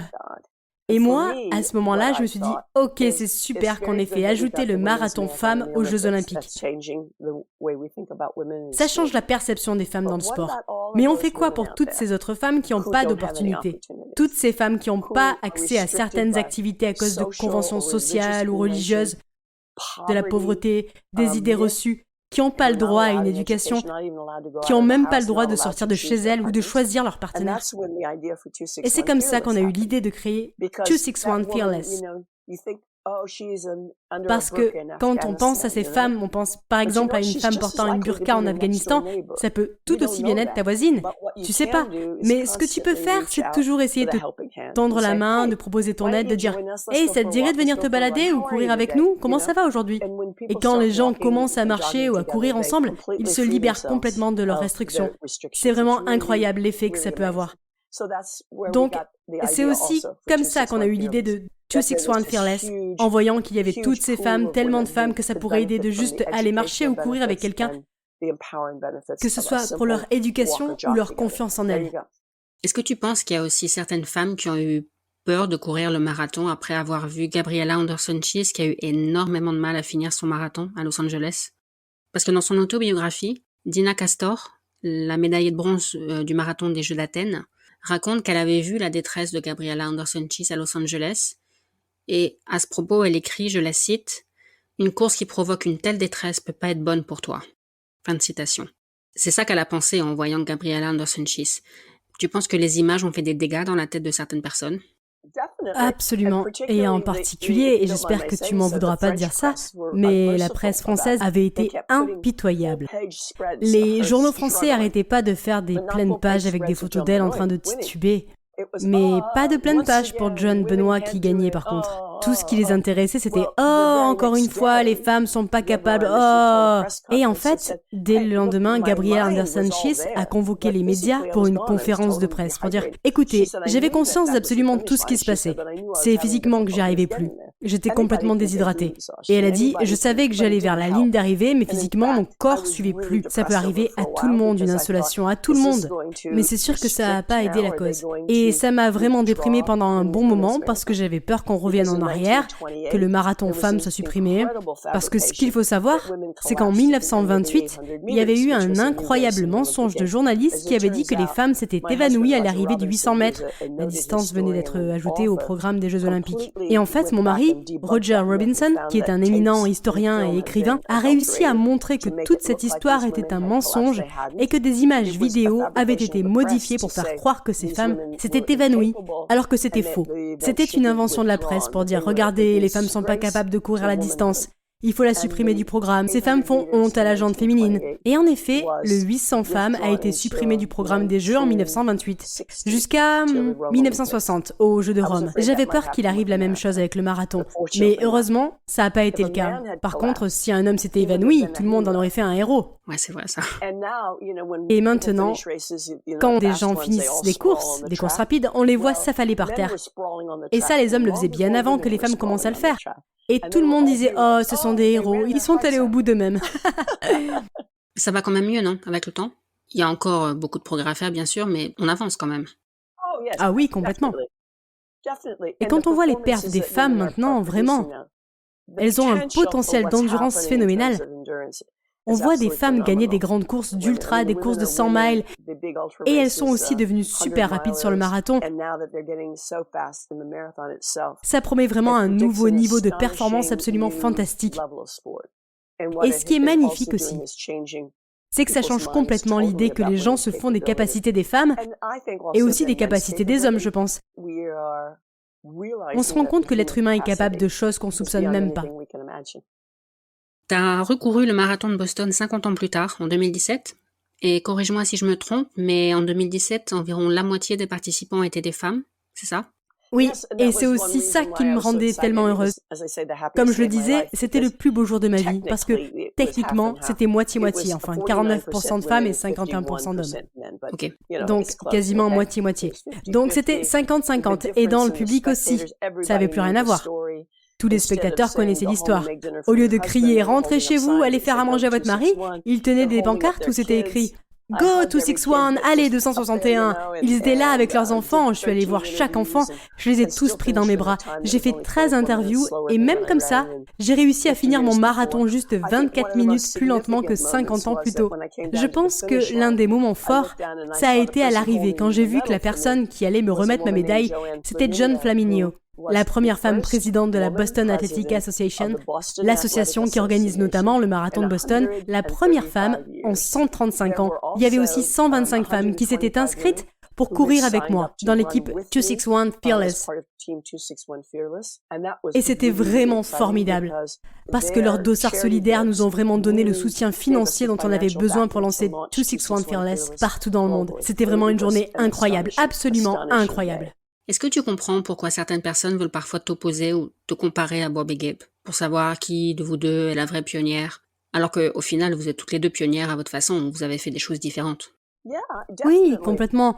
Et moi, à ce moment-là, je me suis dit, ok, c'est super qu'on ait fait ajouter le marathon femmes aux Jeux Olympiques. Ça change la perception des femmes dans le sport. Mais on fait quoi pour toutes ces autres femmes qui n'ont pas d'opportunité? Toutes ces femmes qui n'ont pas accès à certaines activités à cause de conventions sociales ou religieuses, de la pauvreté, des idées reçues, qui n'ont pas le droit à une éducation, qui n'ont même pas le droit de sortir de chez elles ou de choisir leur partenaire. Et c'est comme ça qu'on a eu l'idée de créer 261 Fearless. Parce que quand on pense à ces femmes, on pense par exemple à une femme portant une burqa en Afghanistan, ça peut tout aussi bien être ta voisine. Tu sais pas. Mais ce que tu peux faire, c'est toujours essayer de tendre la main, de proposer ton aide, de dire « Hey, ça te dirait de venir te balader ou courir avec nous? Comment ça va aujourd'hui ?» Et quand les gens commencent à marcher ou à courir ensemble, ils se libèrent complètement de leurs restrictions. C'est vraiment incroyable l'effet que ça peut avoir. Donc, c'est aussi comme ça qu'on a eu l'idée de 261 Fearless, en voyant qu'il y avait toutes ces femmes, tellement de femmes que ça pourrait aider de juste aller marcher ou courir avec quelqu'un, que ce soit pour leur éducation ou leur confiance en elles. Est-ce que tu penses qu'il y a aussi certaines femmes qui ont eu peur de courir le marathon après avoir vu Gabriella Anderson-Cheese qui a eu énormément de mal à finir son marathon à Los Angeles? Parce que dans son autobiographie, Dina Castor, la médaillée de bronze du marathon des Jeux d'Athènes, raconte qu'elle avait vu la détresse de Gabriella Anderson-Cheese à Los Angeles. Et à ce propos, elle écrit, je la cite, « Une course qui provoque une telle détresse peut pas être bonne pour toi. » Fin de citation. C'est ça qu'elle a pensé en voyant Gabriella Anderson-Cheese. Tu penses que les images ont fait des dégâts dans la tête de certaines personnes? Absolument. Et en particulier, et j'espère que tu m'en voudras pas de dire ça, mais la presse française avait été impitoyable. Les journaux français arrêtaient pas de faire des pleines pages avec des photos d'elle en train de tituber. Mais pas de pleine page pour John Benoit qui gagnait par contre. Tout ce qui les intéressait, c'était « Oh, encore une fois, les femmes sont pas capables, oh !» Et en fait, dès le lendemain, Gabriella Anderson-Cheese a convoqué les médias pour une conférence de presse pour dire « Écoutez, j'avais conscience d'absolument tout ce qui se passait. C'est physiquement que j'y arrivais plus. J'étais complètement déshydratée. » Et elle a dit « Je savais que j'allais vers la ligne d'arrivée, mais physiquement, mon corps suivait plus. Ça peut arriver à tout le monde, une insolation, à tout le monde. Mais c'est sûr que ça a pas aidé la cause. » Et ça m'a vraiment déprimée pendant un bon moment parce que j'avais peur qu'on revienne en arrière, que le marathon femmes soit supprimé, parce que ce qu'il faut savoir, c'est qu'en 1928, il y avait eu un incroyable mensonge de journaliste qui avait dit que les femmes s'étaient évanouies à l'arrivée du 800 mètres. La distance venait d'être ajoutée au programme des Jeux Olympiques. Et en fait, mon mari, Roger Robinson, qui est un éminent historien et écrivain, a réussi à montrer que toute cette histoire était un mensonge et que des images vidéo avaient été modifiées pour faire croire que ces femmes s'étaient évanouies, alors que c'était faux. C'était une invention de la presse pour dire « Regardez, les femmes sont pas capables de courir la distance ». Il faut la supprimer du programme. Ces femmes font honte à la gente féminine. Et en effet, le 800 femmes a été supprimé du programme des Jeux en 1928, jusqu'à 1960, aux Jeux de Rome. J'avais peur qu'il arrive la même chose avec le marathon. Mais heureusement, ça n'a pas été le cas. Par contre, si un homme s'était évanoui, tout le monde en aurait fait un héros. Ouais, c'est vrai ça. Et maintenant, quand des gens finissent des courses rapides, on les voit s'affaler par terre. Et ça, les hommes le faisaient bien avant que les femmes commencent à le faire. Et tout le monde disait « Oh, ce sont des héros, ils sont allés au bout d'eux-mêmes. » Ça va quand même mieux, non, avec le temps? Il y a encore beaucoup de progrès à faire, bien sûr, mais on avance quand même. Ah oui, complètement. Et quand on voit les perfs des femmes maintenant, vraiment, elles ont un potentiel d'endurance phénoménal. On voit des femmes gagner des grandes courses d'ultra, des courses de 100 miles, et elles sont aussi devenues super rapides sur le marathon. Ça promet vraiment un nouveau niveau de performance absolument fantastique. Et ce qui est magnifique aussi, c'est que ça change complètement l'idée que les gens se font des capacités des femmes et aussi des capacités des hommes, je pense. On se rend compte que l'être humain est capable de choses qu'on soupçonne même pas. Tu as recouru le marathon de Boston 50 ans plus tard, en 2017. Et corrige-moi si je me trompe, mais en 2017, environ la moitié des participants étaient des femmes, c'est ça? Oui, et c'est aussi ça qui me rendait tellement heureuse. Comme je le disais, c'était le plus beau jour de ma vie, parce que techniquement, c'était moitié-moitié, enfin 49% de femmes et 51% d'hommes. Ok. Donc quasiment moitié-moitié. Donc c'était 50-50, et dans le public aussi. Ça n'avait plus rien à voir. Tous les spectateurs connaissaient l'histoire. Au lieu de crier « Rentrez chez vous, allez faire à manger à votre mari », ils tenaient des pancartes où c'était écrit « Go 261, allez 261 ». Ils étaient là avec leurs enfants, je suis allée voir chaque enfant, je les ai tous pris dans mes bras. J'ai fait 13 interviews et même comme ça, j'ai réussi à finir mon marathon juste 24 minutes plus lentement que 50 ans plus tôt. Je pense que l'un des moments forts, ça a été à l'arrivée quand j'ai vu que la personne qui allait me remettre ma médaille, c'était John Flaminio. La première femme présidente de la Boston Athletic Association, l'association qui organise notamment le marathon de Boston, la première femme en 135 ans. Il y avait aussi 125 femmes qui s'étaient inscrites pour courir avec moi dans l'équipe 261 Fearless. Et c'était vraiment formidable, parce que leurs dossards solidaires nous ont vraiment donné le soutien financier dont on avait besoin pour lancer 261 Fearless partout dans le monde. C'était vraiment une journée incroyable, absolument incroyable. Est-ce que tu comprends pourquoi certaines personnes veulent parfois t'opposer ou te comparer à Bobby Gibb, pour savoir qui de vous deux est la vraie pionnière, alors qu'au final vous êtes toutes les deux pionnières à votre façon, vous avez fait des choses différentes? Oui, complètement.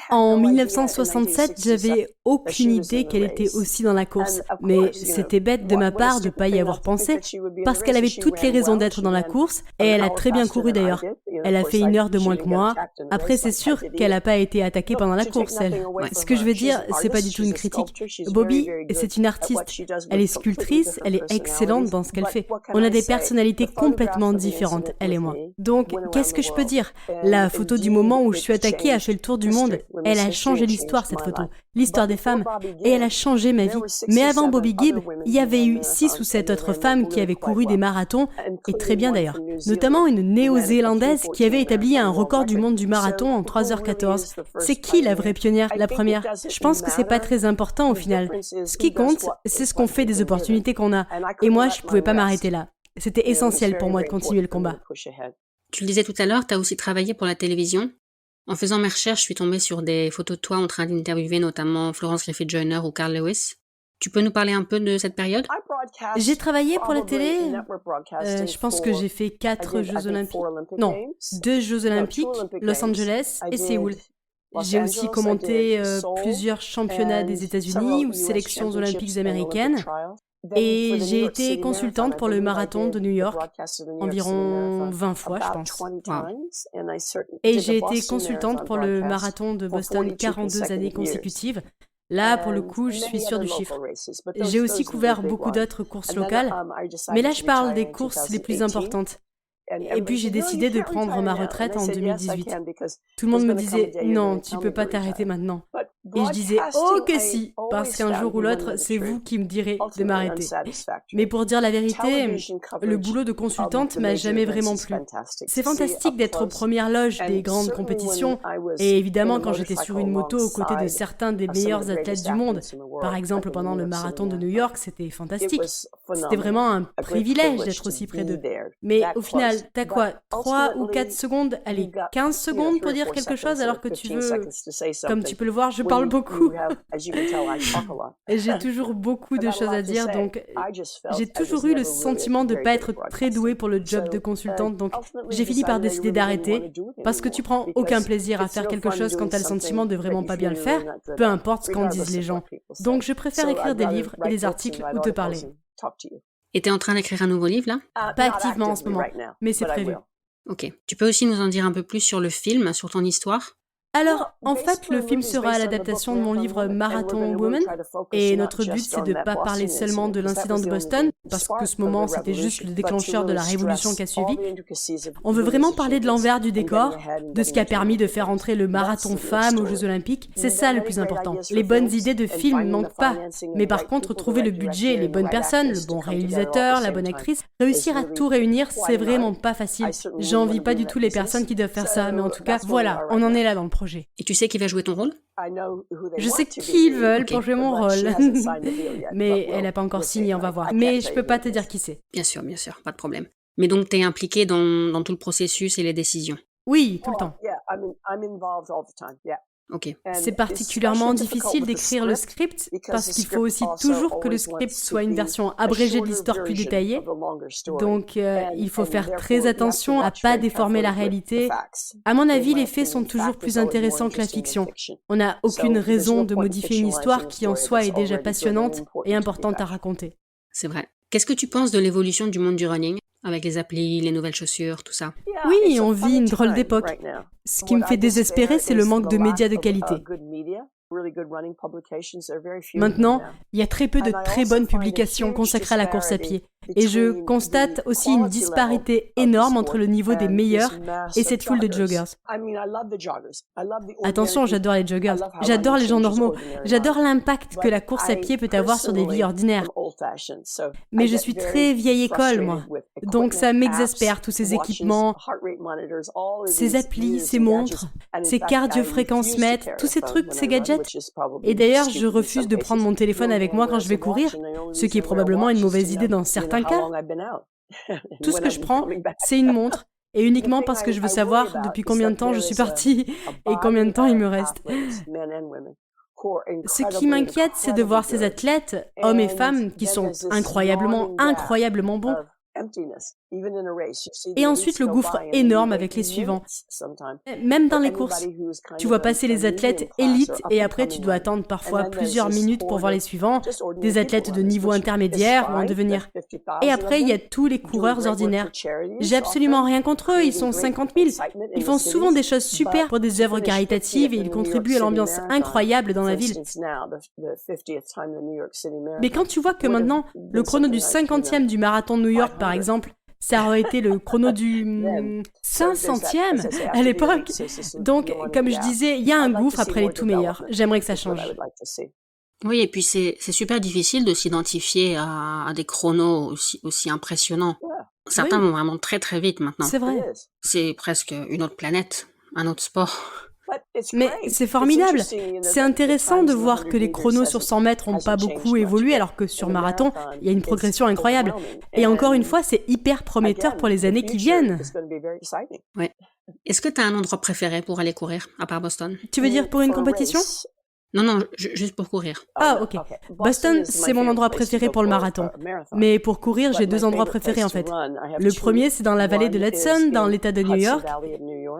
En 1967, j'avais aucune idée qu'elle était aussi dans la course. Mais c'était bête de ma part de ne pas y avoir pensé, parce qu'elle avait toutes les raisons d'être dans la course, et elle a très bien couru d'ailleurs. Elle a fait 1 heure de moins que moi. Après, c'est sûr qu'elle n'a pas été attaquée pendant la course, elle. Ce que je veux dire, c'est pas du tout une critique. Bobby, c'est une artiste. Elle est sculptrice, elle est excellente dans ce qu'elle fait. On a des personnalités complètement différentes, elle et moi. Donc, qu'est-ce que je peux dire? La photo du moment où je suis attaquée a fait le tour du monde. Elle a changé l'histoire, cette photo. L'histoire des femmes. Et elle a changé ma vie. Mais avant Bobby Gibb, il y avait eu 6 ou 7 autres femmes qui avaient couru des marathons, et très bien d'ailleurs. Notamment une néo-zélandaise qui avait établi un record du monde du marathon en 3h14. C'est qui la vraie pionnière, la première? Je pense que c'est pas très important au final. Ce qui compte, c'est ce qu'on fait des opportunités qu'on a. Et moi, je pouvais pas m'arrêter là. C'était essentiel pour moi de continuer le combat. Tu le disais tout à l'heure, tu as aussi travaillé pour la télévision. En faisant mes recherches, je suis tombée sur des photos de toi en train d'interviewer notamment Florence Griffith Joyner ou Carl Lewis. Tu peux nous parler un peu de cette période? J'ai travaillé pour la télé. Je pense que j'ai fait 4 Jeux Olympiques. Non, 2 Jeux Olympiques, Los Angeles et Séoul. J'ai aussi commenté plusieurs championnats des États-Unis ou sélections olympiques américaines. Et j'ai été consultante pour le marathon de New York environ 20 fois, je pense. Wow. Et j'ai été consultante pour le marathon de Boston 42 années consécutives. Là, pour le coup, je suis sûre du chiffre. J'ai aussi couvert beaucoup d'autres courses locales, mais là, je parle des courses les plus importantes. Et puis, j'ai décidé de prendre ma retraite en 2018. Tout le monde me disait « Non, tu peux pas t'arrêter maintenant ». Et je disais « Oh que si !» parce qu'un jour ou l'autre, c'est vous qui me direz de m'arrêter. Mais pour dire la vérité, le boulot de consultante m'a jamais vraiment plu. C'est fantastique d'être aux premières loges des grandes compétitions et évidemment quand j'étais sur une moto aux côtés de certains des meilleurs athlètes du monde, par exemple pendant le marathon de New York, c'était fantastique. C'était vraiment un privilège d'être aussi près d'eux. Mais au final, t'as quoi, 3 ou 4 secondes, allez, 15 secondes pour dire quelque chose alors que tu veux... Comme tu peux le voir, je parle beaucoup. Et j'ai toujours beaucoup de choses à dire, donc j'ai toujours eu le sentiment de ne pas être très douée pour le job de consultante, donc j'ai fini par décider d'arrêter, parce que tu prends aucun plaisir à faire quelque chose quand tu as le sentiment de vraiment pas bien le faire, peu importe ce qu'en disent les gens. Donc je préfère écrire des livres et des articles ou te parler. Et t'es en train d'écrire un nouveau livre, là ? Pas activement en ce moment, mais c'est prévu. Ok. Tu peux aussi nous en dire un peu plus sur le film, sur ton histoire ? Alors, en fait, le film sera l'adaptation de mon livre Marathon Woman, et notre but, c'est de ne pas parler seulement de l'incident de Boston, parce que ce moment, c'était juste le déclencheur de la révolution qui a suivi. On veut vraiment parler de l'envers du décor, de ce qui a permis de faire entrer le marathon femmes aux Jeux Olympiques. C'est ça le plus important. Les bonnes idées de film ne manquent pas, mais par contre, trouver le budget, les bonnes personnes, le bon réalisateur, la bonne actrice, réussir à tout réunir, c'est vraiment pas facile. J'envie pas du tout les personnes qui doivent faire ça, mais en tout cas, voilà, on en est là dans le projet. Et tu sais qui va jouer ton rôle ? Je sais qui ils veulent pour jouer mon rôle, mais elle n'a pas encore signé, on va voir. Mais je peux pas te dire qui c'est. Bien sûr, pas de problème. Mais donc t'es impliqué dans tout le processus et les décisions ? Oui, tout le temps. Ok. C'est particulièrement difficile d'écrire le script parce qu'il faut aussi toujours que le script soit une version abrégée de l'histoire plus détaillée. Donc, il faut faire très attention à pas déformer la réalité. À mon avis, les faits sont toujours plus intéressants que la fiction. On n'a aucune raison de modifier une histoire qui en soi est déjà passionnante et importante à raconter. C'est vrai. Qu'est-ce que tu penses de l'évolution du monde du running ? Avec les applis, les nouvelles chaussures, tout ça. Oui, on vit une drôle d'époque. Ce qui me fait désespérer, c'est le manque de médias de qualité. Maintenant, il y a très peu de très bonnes publications consacrées à la course à pied. Et je constate aussi une disparité énorme entre le niveau des meilleurs et cette foule de joggers. Attention, j'adore les joggers. J'adore les gens normaux. J'adore l'impact que la course à pied peut avoir sur des vies ordinaires. Mais je suis très vieille école, moi. Donc ça m'exaspère, tous ces équipements, ces applis, ces montres, ces cardio-fréquences mètres, tous ces trucs, ces gadgets. Et d'ailleurs, je refuse de prendre mon téléphone avec moi quand je vais courir, ce qui est probablement une mauvaise idée dans certains cas. Tout ce que je prends, c'est une montre, et uniquement parce que je veux savoir depuis combien de temps je suis partie et combien de temps il me reste. Ce qui m'inquiète, c'est de voir ces athlètes, hommes et femmes, qui sont incroyablement bons. Et ensuite le gouffre énorme avec les suivants. Même dans les courses, tu vois passer les athlètes élites et après tu dois attendre parfois plusieurs minutes pour voir les suivants, des athlètes de niveau intermédiaire ou en devenir. Et après il y a tous les coureurs ordinaires. J'ai absolument rien contre eux, ils sont 50 000. Ils font souvent des choses super pour des œuvres caritatives et ils contribuent à l'ambiance incroyable dans la ville. Mais quand tu vois que maintenant, le chrono du 50e du marathon de New York par exemple, ça aurait été le chrono du 500e à l'époque. Donc, comme je disais, il y a un gouffre après les tout meilleurs. J'aimerais que ça change. Oui, et puis c'est super difficile de s'identifier à des chronos aussi impressionnants. Certains vont vraiment très très vite maintenant. C'est vrai. C'est presque une autre planète, un autre sport. Mais c'est formidable. C'est intéressant de voir que les chronos sur 100 mètres n'ont pas beaucoup évolué alors que sur marathon, il y a une progression incroyable. Et encore une fois, c'est hyper prometteur pour les années qui viennent. Ouais. Est-ce que tu as un endroit préféré pour aller courir, à part Boston ? Tu veux dire pour une compétition ? Non, juste pour courir. Ah, ok. Boston, c'est mon endroit préféré pour le marathon. Mais pour courir, j'ai 2 endroits préférés en fait. Le premier, c'est dans la vallée de l'Hudson, dans l'état de New York.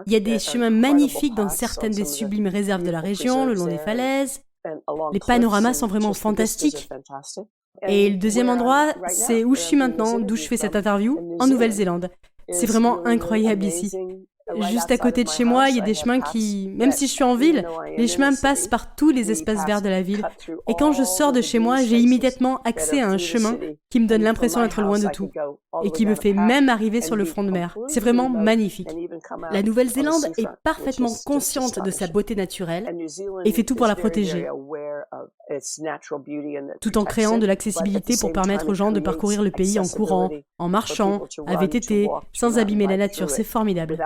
Il y a des chemins magnifiques dans certaines des sublimes réserves de la région, le long des falaises. Les panoramas sont vraiment fantastiques. Et le deuxième endroit, c'est où je suis maintenant, d'où je fais cette interview, en Nouvelle-Zélande. C'est vraiment incroyable ici. Juste à côté de chez moi, il y a des chemins qui, même si je suis en ville, les chemins passent par tous les espaces verts de la ville. Et quand je sors de chez moi, j'ai immédiatement accès à un chemin qui me donne l'impression d'être loin de tout et qui me fait même arriver sur le front de mer. C'est vraiment magnifique. La Nouvelle-Zélande est parfaitement consciente de sa beauté naturelle et fait tout pour la protéger, tout en créant de l'accessibilité pour permettre aux gens de parcourir le pays en courant, en marchant, à VTT, sans abîmer la nature. C'est formidable.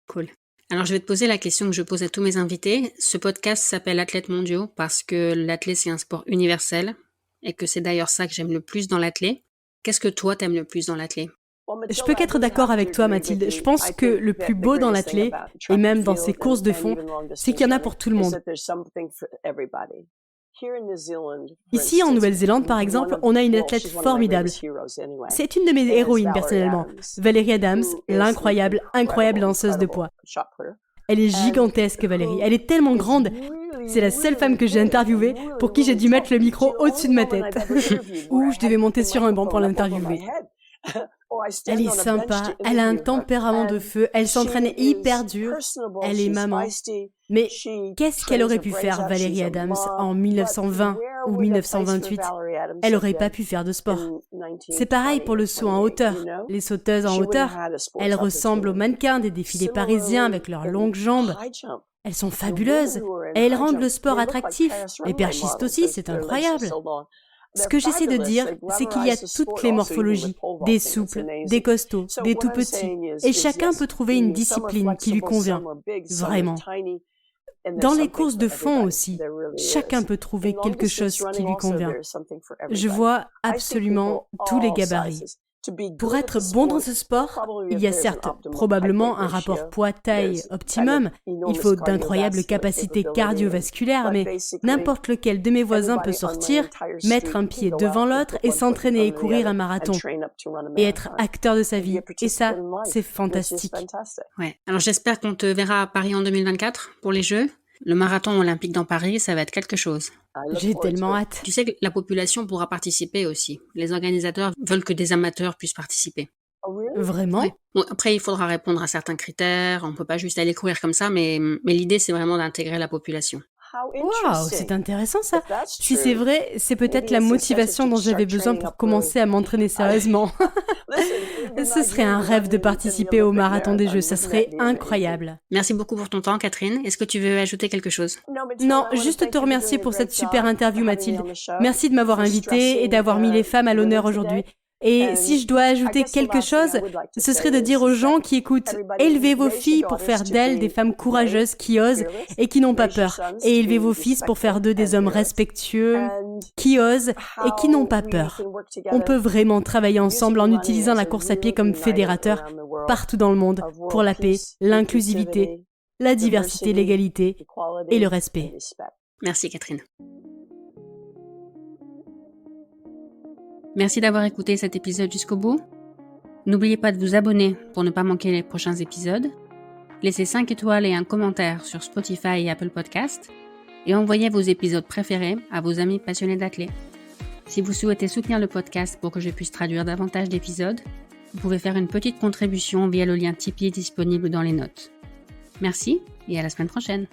Cool. Alors, je vais te poser la question que je pose à tous mes invités. Ce podcast s'appelle Athlètes mondiaux parce que l'athlé, c'est un sport universel et que c'est d'ailleurs ça que j'aime le plus dans l'athlé. Qu'est-ce que toi, t'aimes le plus dans l'athlé? Je peux qu'être d'accord avec toi, Mathilde. Je pense que le plus beau dans l'athlé, et même dans ses courses de fond, c'est qu'il y en a pour tout le monde. Ici, en Nouvelle-Zélande, par exemple, on a une athlète formidable. C'est une de mes héroïnes, personnellement. Valérie Adams, l'incroyable, incroyable lanceuse de poids. Elle est gigantesque, Valérie. Elle est tellement grande. C'est la seule femme que j'ai interviewée pour qui j'ai dû mettre le micro au-dessus de ma tête. Ou je devais monter sur un banc pour l'interviewer. Elle est sympa, elle a un tempérament de feu, elle s'entraîne hyper dur, elle est maman. Mais qu'est-ce qu'elle aurait pu faire, Valérie Adams, en 1920 ou 1928? Elle n'aurait pas pu faire de sport. C'est pareil pour le saut en hauteur. Les sauteuses en hauteur, elles ressemblent aux mannequins des défilés parisiens avec leurs longues jambes. Elles sont fabuleuses et elles rendent le sport attractif. Les perchistes aussi, c'est incroyable. Ce que j'essaie de dire, c'est qu'il y a toutes les morphologies, des souples, des costauds, des tout petits, et chacun peut trouver une discipline qui lui convient, vraiment. Dans les courses de fond aussi, chacun peut trouver quelque chose qui lui convient. Je vois absolument tous les gabarits. Pour être bon dans ce sport, il y a certes probablement un rapport poids-taille optimum, il faut d'incroyables capacités cardiovasculaires, mais n'importe lequel de mes voisins peut sortir, mettre un pied devant l'autre et s'entraîner et courir un marathon, et être acteur de sa vie. Et ça, c'est fantastique. Ouais. Alors j'espère qu'on te verra à Paris en 2024 pour les Jeux. Le marathon olympique dans Paris, ça va être quelque chose. J'ai tellement hâte. Tu sais que la population pourra participer aussi. Les organisateurs veulent que des amateurs puissent participer. Vraiment? Oui. Bon, après, il faudra répondre à certains critères. On peut pas juste aller courir comme ça, mais l'idée, c'est vraiment d'intégrer la population. Waouh, c'est intéressant ça. Si c'est vrai, c'est peut-être la motivation dont j'avais besoin pour commencer à m'entraîner sérieusement. Ce serait un rêve de participer au marathon des Jeux, ça serait incroyable. Merci beaucoup pour ton temps, Catherine. Est-ce que tu veux ajouter quelque chose? Non, juste te remercier pour cette super interview, Mathilde. Merci de m'avoir invitée et d'avoir mis les femmes à l'honneur aujourd'hui. Et si je dois ajouter quelque chose, ce serait de dire aux gens qui écoutent « Élevez vos filles pour faire d'elles des femmes courageuses qui osent et qui n'ont pas peur. Et élevez vos fils pour faire d'eux des hommes respectueux, qui osent et qui n'ont pas peur. » On peut vraiment travailler ensemble en utilisant la course à pied comme fédérateur partout dans le monde pour la paix, l'inclusivité, la diversité, l'égalité et le respect. Merci, Catherine. Merci d'avoir écouté cet épisode jusqu'au bout. N'oubliez pas de vous abonner pour ne pas manquer les prochains épisodes. Laissez 5 étoiles et un commentaire sur Spotify et Apple Podcasts. Et envoyez vos épisodes préférés à vos amis passionnés d'athlé. Si vous souhaitez soutenir le podcast pour que je puisse traduire davantage d'épisodes, vous pouvez faire une petite contribution via le lien Tipeee disponible dans les notes. Merci et à la semaine prochaine.